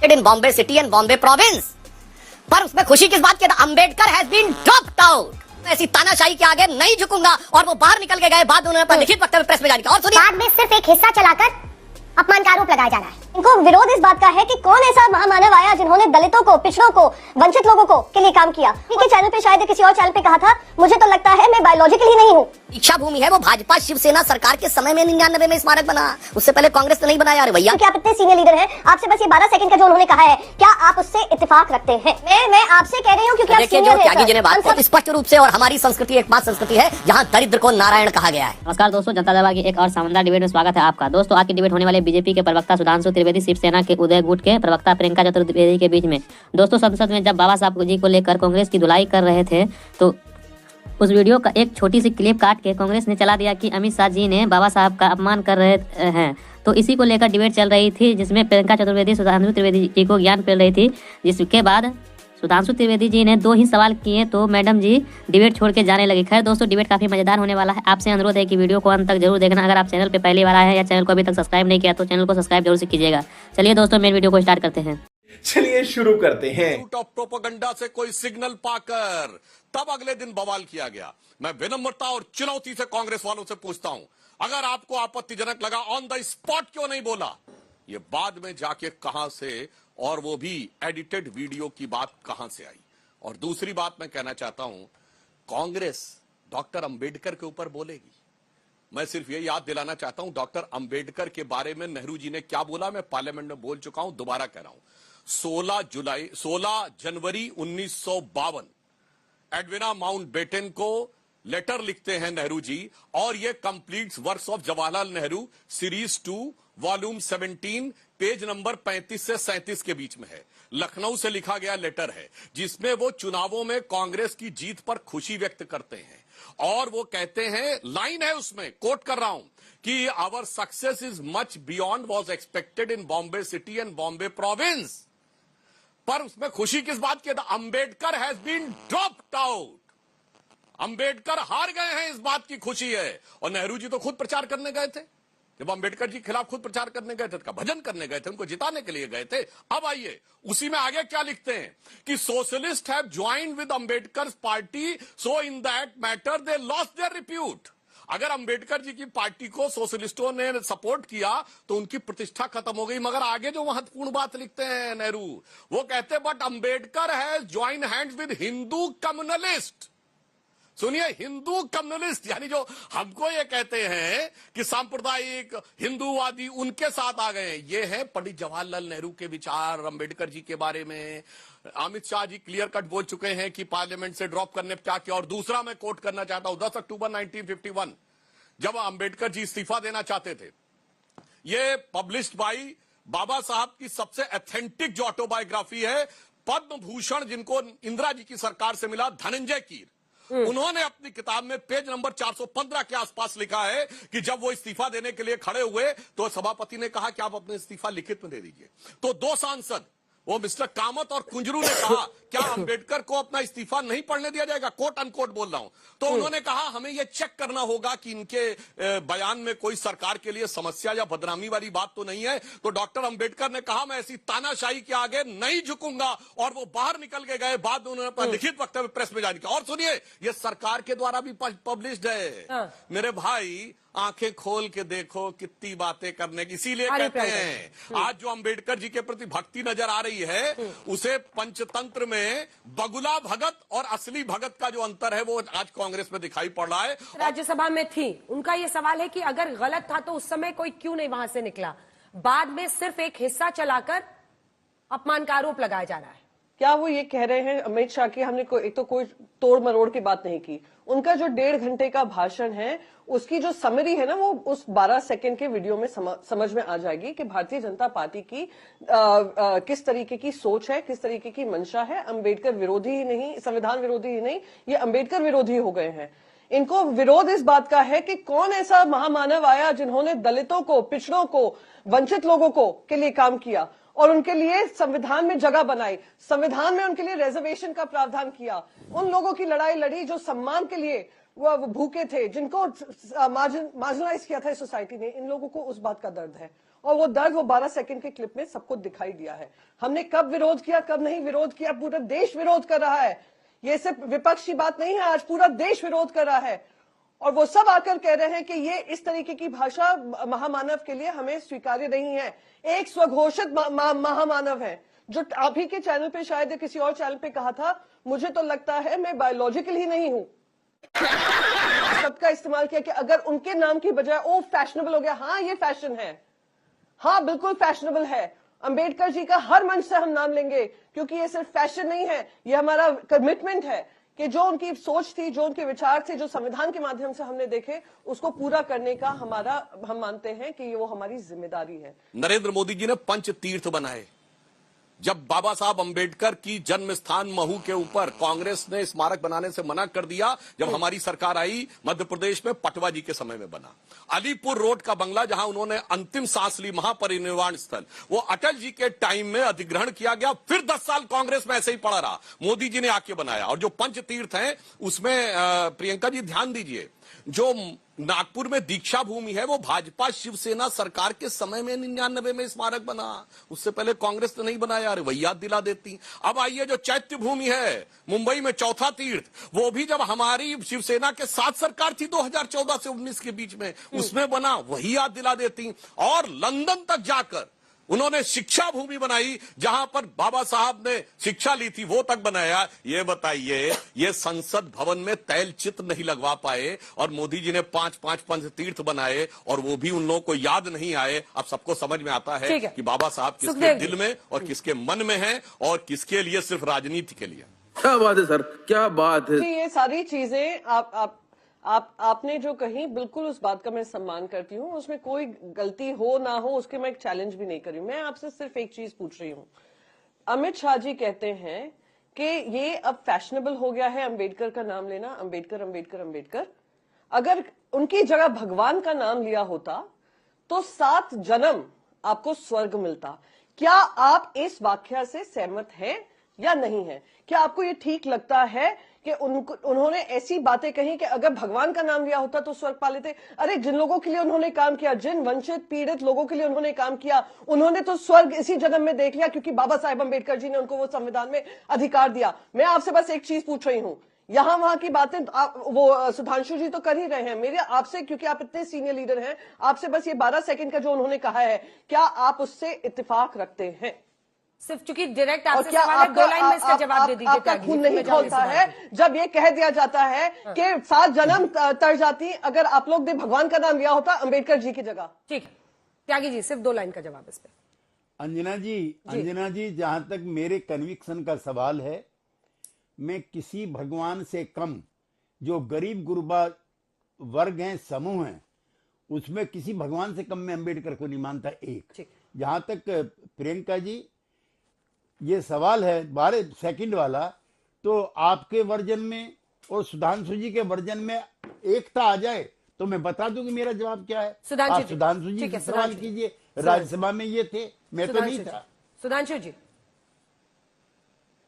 In Bombay city and Bombay province. पर उसमें खुशी किस बात की? Ambedkar has been dropped out. ऐसी तानाशाही के आगे नहीं झुकूंगा। और वो बाहर निकल के गए, बाद उन्होंने अपना लिखित वक्तव्य प्रेस में जारी किया। और सुनिए, बाद में सिर्फ एक हिस्सा चलाकर अपमान का आरोप लगाया जा रहा है। इनको विरोध इस बात का है कि कौन ऐसा महामानव आया जिन्होंने दलितों को, पिछड़ों को, वंचित लोगों को के लिए काम किया। इनके चैनल पे, शायद किसी और चैनल पे कहा था, मुझे तो लगता है मैं बायोलॉजिकली नहीं हूँ। इच्छा भूमि है वो भाजपा शिवसेना सरकार के समय में 99 में स्मारक बना। उससे पहले कांग्रेस तो नहीं बनाया। अरे भैया, क्या आप इतने सीनियर लीडर हैं, आपसे बस ये 12 सेकंड का जो उन्होंने कहा है, क्या आप उससे इत्तेफाक रखते हैं? मैं आपसे कह रही हूँ क्योंकि आप देखिए, जो सीनियर त्यागी जी ने बात हैं। की स्पष्ट रूप से, और हमारी संस्कृति एकमात्र संस्कृति है जहाँ दरिद्र को नारायण कहा गया है। नमस्कार दोस्तों, जनता दरबार की एक और शानदार डिबेट में स्वागत है आपका। दोस्तों, आज की डिबेट होने वाले बीजेपी के प्रवक्ता सुधांशु त्रिवेदी, शिवसेना के उदय गुट के प्रवक्ता प्रियंका चतुर्वेदी के बीच में। दोस्तों, संसद में जब बाबा साहब जी को लेकर कांग्रेस की धुलाई कर रहे थे, तो उस वीडियो का एक छोटी सी क्लिप काट के कांग्रेस ने चला दिया कि अमित शाह जी ने बाबा साहब का अपमान कर रहे हैं। तो इसी को लेकर डिबेट चल रही थी, जिसमें प्रियंका चतुर्वेदी सुधांशु त्रिवेदी जी को ज्ञान फैल रही थी। जिसके बाद सुधांशु त्रिवेदी जी ने 2 ही सवाल किए तो मैडम जी डिबेट छोड़ के जाने लगी। खैर दोस्तों, डिबेट काफी मजेदार होने वाला है। आपसे अनुरोध है कि वीडियो को अंत तक जरूर देखना। अगर आप चैनल पे पहली बार आए हैं या चैनल को अभी तक सब्सक्राइब नहीं किया तो चैनल को सब्सक्राइब जरूर से कीजिएगा। चलिए दोस्तों, मेन वीडियो को स्टार्ट करते हैं। चलिए शुरू करते हैं। झूठा प्रोपेगेंडा से कोई सिग्नल पाकर तब अगले दिन बवाल किया गया। मैं विनम्रता और चुनौती से कांग्रेस वालों से पूछता हूं, अगर आपको आपत्तिजनक लगा, ऑन द स्पॉट क्यों नहीं बोला? ये बाद में जाके कहां से, और वो भी एडिटेड वीडियो की बात कहां से आई? और दूसरी बात मैं कहना चाहता हूं, कांग्रेस डॉक्टर अंबेडकर के ऊपर बोलेगी। मैं सिर्फ ये याद दिलाना चाहता हूं, डॉक्टर अंबेडकर के बारे में नेहरू जी ने क्या बोला, मैं पार्लियामेंट में बोल चुका हूं, दोबारा कह रहा हूं। 16 जनवरी 1952 एडविना माउंटबेटन को लेटर लिखते हैं नेहरू जी, और ये completes works of Jawaharlal Nehru series 2 volume 17 page number 35 से 37 के बीच में है। लखनऊ से लिखा गया लेटर है, जिसमें वो चुनावों में कांग्रेस की जीत पर खुशी व्यक्त करते हैं। और वो कहते हैं, लाइन है उसमें, कोट कर रहा हूं, कि our success is much beyond was expected in Bombay city and Bombay province. पर उसमें खुशी किस बात की? Ambedkar has been dropped out. Ambedkar हार गए हैं, इस बात की खुशी है। और नेहरू जी तो खुद प्रचार करने गए थे, जब अंबेडकर जी के खिलाफ खुद प्रचार करने गए थे, का भजन करने गए थे, उनको जिताने के लिए गए थे। अब आइए, उसी में आगे क्या लिखते हैं कि socialist have joined with Ambedkar party, so in that matter they lost their repute. अगर अंबेडकर जी की पार्टी को सोशलिस्टों ने सपोर्ट किया तो उनकी प्रतिष्ठा खत्म हो गई। मगर आगे जो महत्वपूर्ण बात लिखते हैं नेहरू, वो कहते हैं, but Ambedkar has join hands with Hindu communalist. सुनिए, हिंदू कम्युनिस्ट, यानी जो हमको ये कहते हैं कि सांप्रदायिक हिंदूवादी, उनके साथ आ गए। ये है पंडित जवाहरलाल नेहरू के विचार अंबेडकर जी के बारे में। अमित शाह जी क्लियर कट बोल चुके हैं कि पार्लियामेंट से ड्रॉप करने पर क्या किया। और दूसरा मैं कोट करना चाहता हूं, 10 अक्टूबर 1951 जब अंबेडकर जी इस्तीफा देना चाहते थे, ये पब्लिश्ड बाई बाबा साहब की सबसे ऑथेंटिक जो ऑटोबायोग्राफी है, पद्म भूषण जिनको इंदिरा जी की सरकार से मिला, धनंजय कीर, उन्होंने अपनी किताब में पेज नंबर 415 के आसपास लिखा है कि जब वो इस्तीफा देने के लिए खड़े हुए तो सभापति ने कहा कि आप अपने इस्तीफा लिखित में दे दीजिए। तो 2 सांसद, वो मिस्टर कामत और कुंजरू ने कहा, क्या अंबेडकर को अपना इस्तीफा नहीं पढ़ने दिया जाएगा? कोट अनकोट बोल रहा हूं। तो उन्होंने कहा, हमें यह चेक करना होगा कि इनके बयान में कोई सरकार के लिए समस्या या बदनामी वाली बात तो नहीं है। तो डॉक्टर अंबेडकर ने कहा, मैं ऐसी तानाशाही के आगे नहीं झुकूंगा, और वो बाहर निकल के गए। बाद में उन्होंने अपना लिखित वक्तव्य प्रेस में जारी किया। और सुनिए, ये सरकार के द्वारा भी पब्लिश्ड है। मेरे भाई, आंखें खोल के देखो कितनी बातें करने की। इसीलिए कहते हैं, आज जो अंबेडकर जी के प्रति भक्ति नजर आ रही है, उसे पंचतंत्र में बगुला भगत और असली भगत का जो अंतर है, वो आज कांग्रेस में दिखाई पड़ रहा है। राज्यसभा में थी, उनका ये सवाल है कि अगर गलत था तो उस समय कोई क्यों नहीं वहां से निकला? बाद में सिर्फ एक हिस्सा चलाकर अपमान का आरोप लगाया जा रहा है। क्या वो ये कह रहे हैं अमित शाह की हमने एक तो कोई तोड़ मरोड़ की बात नहीं की, उनका जो 1.5 घंटे का भाषण है, उसकी जो समरी है ना, वो उस 12 सेकंड के वीडियो में समझ में आ जाएगी कि भारतीय जनता पार्टी की किस तरीके की सोच है, किस तरीके की मंशा है। अंबेडकर विरोधी ही नहीं, संविधान विरोधी ही नहीं, ये अंबेडकर विरोधी हो गए हैं। इनको विरोध इस बात का है कि कौन ऐसा महामानव आया जिन्होंने दलितों को, पिछड़ों को, वंचित लोगों को के लिए काम किया और उनके लिए संविधान में जगह बनाई, संविधान में उनके लिए रिजर्वेशन का प्रावधान किया, उन लोगों की लड़ाई लड़ी जो सम्मान के लिए वो भूखे थे, जिनको मार्जिनलाइज किया था इस सोसाइटी ने। इन लोगों को उस बात का दर्द है। और वो दर्द वो 12 सेकंड के क्लिप में सबको दिखाई दिया है। हमने कब विरोध किया, कब नहीं विरोध किया, पूरा देश विरोध कर रहा है। ये सिर्फ विपक्ष की बात नहीं है, आज पूरा देश विरोध कर रहा है। और वो सब आकर कह रहे हैं कि ये इस तरीके की भाषा महामानव के लिए हमें स्वीकार्य नहीं है। एक स्वघोषित महामानव है, जो आप ही के चैनल पे शायद किसी और चैनल पे कहा था, मुझे तो लगता है मैं बायोलॉजिकल ही नहीं हूं। सबका इस्तेमाल किया कि अगर उनके नाम की बजाय ओ फैशनेबल हो गया। हाँ, ये फैशन है, हाँ बिल्कुल फैशनेबल है। अंबेडकर जी का हर मंच से हम नाम लेंगे, क्योंकि ये सिर्फ फैशन नहीं है, ये हमारा कमिटमेंट है कि जो उनकी सोच थी, जो उनके विचार थे, जो संविधान के माध्यम से हमने देखे, उसको पूरा करने का हम मानते हैं कि वो हमारी जिम्मेदारी है। नरेंद्र मोदी जी ने पंच तीर्थ बनाए। जब बाबा साहब अंबेडकर की जन्म स्थान महू के ऊपर कांग्रेस ने स्मारक बनाने से मना कर दिया, जब हमारी सरकार आई मध्य प्रदेश में पटवा जी के समय में बना। अलीपुर रोड का बंगला जहां उन्होंने अंतिम सांस ली, महापरिनिर्वाण स्थल, वो अटल जी के टाइम में अधिग्रहण किया गया। फिर 10 साल कांग्रेस में ऐसे ही पड़ा रहा, मोदी जी ने आके बनाया। और जो पंच तीर्थ हैं उसमें प्रियंका जी ध्यान दीजिए, जो नागपुर में दीक्षा भूमि है वो भाजपा शिवसेना सरकार के समय में 99 में स्मारक बना, उससे पहले कांग्रेस ने नहीं बनाया। अरे वही याद दिला देती। अब आइए जो चैत्य भूमि है मुंबई में चौथा तीर्थ, वो भी जब हमारी शिवसेना के साथ सरकार थी 2014 से 19 के बीच में, उसमें बना, वही याद दिला देती। और लंदन तक जाकर उन्होंने शिक्षा भूमि बनाई, जहां पर बाबा साहब ने शिक्षा ली थी, वो तक बनाया। ये बताइए, ये संसद भवन में तैलचित्र नहीं लगवा पाए और मोदी जी ने 5-5 पंच तीर्थ बनाए, और वो भी उन लोगों को याद नहीं आए। अब सबको समझ में आता है कि बाबा साहब किसके दिल में और किसके मन में है, और किसके लिए सिर्फ राजनीति के लिए। क्या बात है सर, क्या बात है। ये सारी चीजें आपने जो कही, बिल्कुल उस बात का मैं सम्मान करती हूँ, उसमें कोई गलती हो ना हो उसके मैं एक चैलेंज भी नहीं कर रही हूँ। मैं आपसे सिर्फ एक चीज पूछ रही हूँ। अमित शाह जी कहते हैं कि ये अब फैशनेबल हो गया है अंबेडकर का नाम लेना, अंबेडकर अंबेडकर अंबेडकर। अगर उनकी जगह भगवान का नाम लिया होता तो 7 जन्म आपको स्वर्ग मिलता। क्या आप इस व्याख्या से सहमत हैं या नहीं है? क्या आपको ये ठीक लगता है कि उन्होंने ऐसी बातें कही कि अगर भगवान का नाम लिया होता तो स्वर्ग पा लेते? अरे जिन लोगों के लिए उन्होंने काम किया, जिन वंचित पीड़ित लोगों के लिए उन्होंने काम किया, उन्होंने तो स्वर्ग इसी जन्म में देख लिया, क्योंकि बाबा साहेब अंबेडकर जी ने उनको वो संविधान में अधिकार दिया। मैं आपसे बस एक चीज पूछ रही हूं, यहां वहां की बातें वो सुधांशु जी तो कर ही रहे हैं। मेरे आपसे, क्योंकि आप इतने सीनियर लीडर हैं, आपसे बस ये 12 सेकंड का जो उन्होंने कहा है, क्या आप उससे इत्तेफाक रखते हैं? सिर्फ चूंकि डायरेक्ट आपसे सवाल है, 2 लाइन में इसका जवाब दे दीजिए। आपका खून नहीं खौलता है जब ये कह दिया जाता है कि 7 जन्म तर जाती अगर आप लोग ने भगवान का नाम लिया होता अंबेडकर जी की जगह? ठीक है त्यागी जी, सिर्फ 2 लाइन का जवाब इस पे। अंजना जी, जहां तक मेरे कन्विक्शन का सवाल है, मैं किसी भगवान से कम, जो गरीब गुरबा वर्ग हैं, समूह हैं, उसमें किसी भगवान से कम मैं अंबेडकर को नहीं मानता। एक जहां तक प्रियंका जी ये सवाल है 12 सेकंड वाला, तो आपके वर्जन में और सुधांशु जी के वर्जन में एकता आ जाए तो मैं बता दूं कि मेरा जवाब क्या है। आप सुधांशु जी से सवाल कीजिए, राज्यसभा में ये थे, मैं तो नहीं था। सुधांशु जी,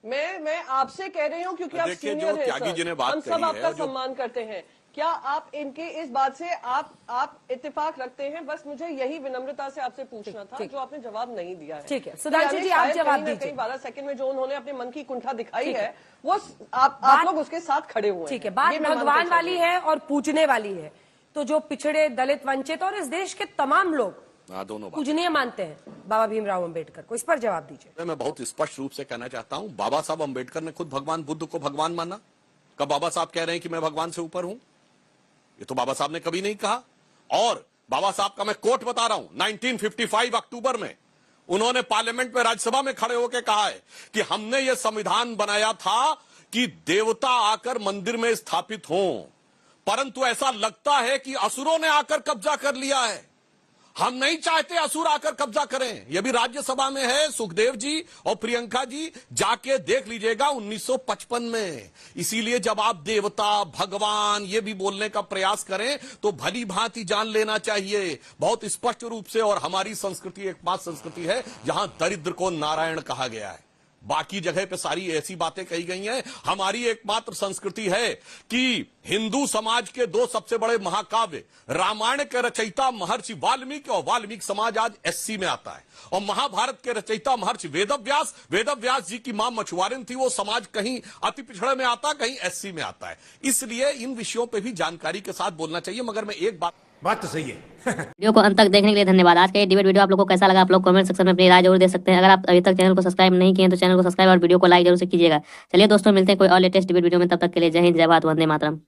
मैं आपसे कह रही हूँ क्योंकि आप सीनियर हैं सर, हम सब आपका सम्मान करते हैं। क्या आप इनके इस बात से आप इत्तेफाक रखते हैं? बस मुझे यही विनम्रता से आपसे पूछना था, जो आपने जवाब नहीं दिया है। ठीक है सुधांशु जी, आप जवाब दीजिए। 12 सेकंड में जो उन्होंने अपने मन की कुंठा दिखाई है, वो आप लोग उसके साथ खड़े हुए हैं। ठीक है, बात भगवान वाली है और पूजने वाली है। तो जो पिछड़े, दलित, वंचित और इस देश के तमाम लोग दोनों पूजनीय मानते हैं बाबा भीमराव अंबेडकर को, इस पर जवाब दीजिए। मैं बहुत स्पष्ट रूप से कहना चाहता हूं, बाबा साहब अंबेडकर ने खुद भगवान बुद्ध को भगवान माना। कब बाबा साहब कह रहे हैं कि मैं भगवान से ऊपर हूं? ये तो बाबा साहब ने कभी नहीं कहा। और बाबा साहब का मैं कोट बता रहा हूं, 1955 अक्टूबर में उन्होंने पार्लियामेंट में, राज्यसभा में खड़े होकर कहा है कि हमने ये संविधान बनाया था कि देवता आकर मंदिर में स्थापित हों, परंतु ऐसा लगता है कि असुरों ने आकर कब्जा कर लिया है। हम नहीं चाहते असुर आकर कब्जा करें। यह भी राज्यसभा में है। सुखदेव जी और प्रियंका जी जाके देख लीजिएगा 1955 में। इसीलिए जब आप देवता, भगवान ये भी बोलने का प्रयास करें तो भली भांति जान लेना चाहिए बहुत स्पष्ट रूप से। और हमारी संस्कृति एकमात्र संस्कृति है जहां दरिद्र को नारायण कहा गया है। बाकी जगह पे सारी ऐसी बातें कही गई हैं। हमारी एकमात्र संस्कृति है कि हिंदू समाज के दो सबसे बड़े महाकाव्य रामायण के रचयिता महर्षि वाल्मीकि और वाल्मीकि समाज आज एससी में आता है, और महाभारत के रचयिता महर्षि वेदव्यास जी की मां मछुआरिन थी, वो समाज कहीं अति पिछड़े में आता, कहीं एससी में आता है। इसलिए इन विषयों पे भी जानकारी के साथ बोलना चाहिए। मगर मैं एक बात तो सही है। वीडियो को अंत तक देखने के लिए धन्यवाद। आज का ये डिबेट वीडियो आप लोगों को कैसा लगा, आप लोग कमेंट सेक्शन में अपनी राय जरूर दे सकते हैं। अगर आप अभी तक चैनल को सब्सक्राइब नहीं किए तो चैनल को सब्सक्राइब और वीडियो को लाइक जरूर से कीजिएगा। चलिए दोस्तों, मिलते हैं कोई और लेटेस्ट डिबेट वीडियो में, तब तक के लिए जय हिंद, जय भारत, वंदे मातरम।